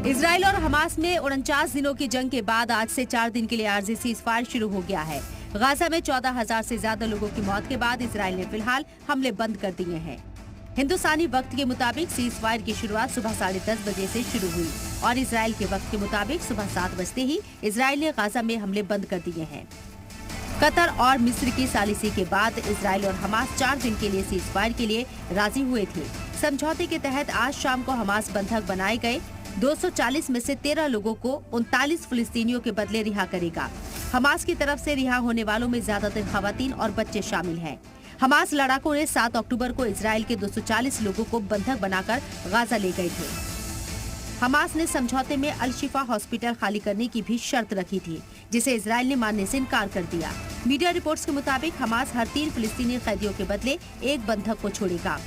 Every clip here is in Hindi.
इजराइल और हमास में 49 दिनों की जंग के बाद आज से 4 दिन के लिए आरजी सीज़फायर शुरू हो गया है। गाजा में 14,000 से ज्यादा लोगों की मौत के बाद इजराइल ने फिलहाल हमले बंद कर दिए हैं। हिंदुस्तानी वक्त के मुताबिक सीज़फायर की शुरुआत सुबह 10:30 बजे से शुरू हुई और इजराइल के वक्त के मुताबिक सुबह 7 बजते ही इजराइल ने गाजा में हमले बंद कर दिए हैं। कतर और मिस्र की सालिसी के बाद इजराइल और हमास 4 दिन के लिए सीज़फायर के लिए राजी हुए थे। समझौते के तहत आज शाम को हमास बंधक बनाए गए 240 में से 13 लोगों को 39 फिलिस्तीनियों के बदले रिहा करेगा। हमास की तरफ से रिहा होने वालों में ज्यादातर खवातीन और बच्चे शामिल हैं। हमास लड़ाकों ने 7 अक्टूबर को इजराइल के 240 लोगों को बंधक बनाकर गाजा ले गए थे। हमास ने समझौते में अल शिफा हॉस्पिटल खाली करने की भी शर्त रखी थी, जिसे इजराइल ने मानने से इनकार कर दिया। मीडिया रिपोर्ट्स के मुताबिक हमास हर 3 फिलिस्तीनी कैदियों के बदले एक बंधक को छोड़ेगा।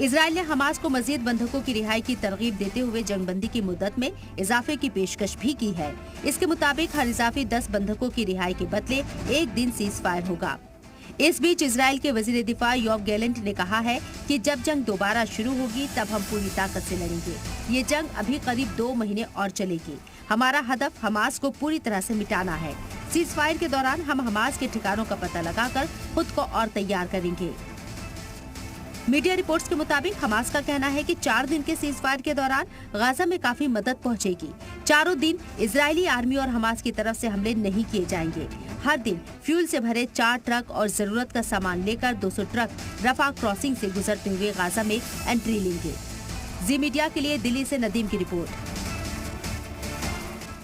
इजराइल ने हमास को मजीद बंधकों की रिहाई की तरगीब देते हुए जंगबंदी की मुद्दत में इजाफे की पेशकश भी की है। इसके मुताबिक हर इजाफी 10 बंधकों की रिहाई के बदले एक दिन सीज़फायर होगा। इस बीच इजराइल के वजीर दिफा योव गैलेंट ने कहा है कि जब जंग दोबारा शुरू होगी तब हम पूरी ताकत से लड़ेंगे। ये जंग अभी करीब 2 महीने और चलेगी। हमारा हदफ हमास को पूरी तरह से मिटाना है। सीज़फायर के दौरान हम हमास के ठिकानों का पता लगाकर खुद को और तैयार करेंगे। मीडिया रिपोर्ट्स के मुताबिक हमास का कहना है कि 4 दिन के सीज़फायर के दौरान गाजा में काफी मदद पहुंचेगी। चारों दिन इजरायली आर्मी और हमास की तरफ से हमले नहीं किए जाएंगे। हर दिन फ्यूल से भरे 4 ट्रक और जरूरत का सामान लेकर 200 ट्रक रफा क्रॉसिंग से गुजरते हुए गाजा में एंट्री लेंगे। जी मीडिया के लिए दिल्ली से नदीम की रिपोर्ट।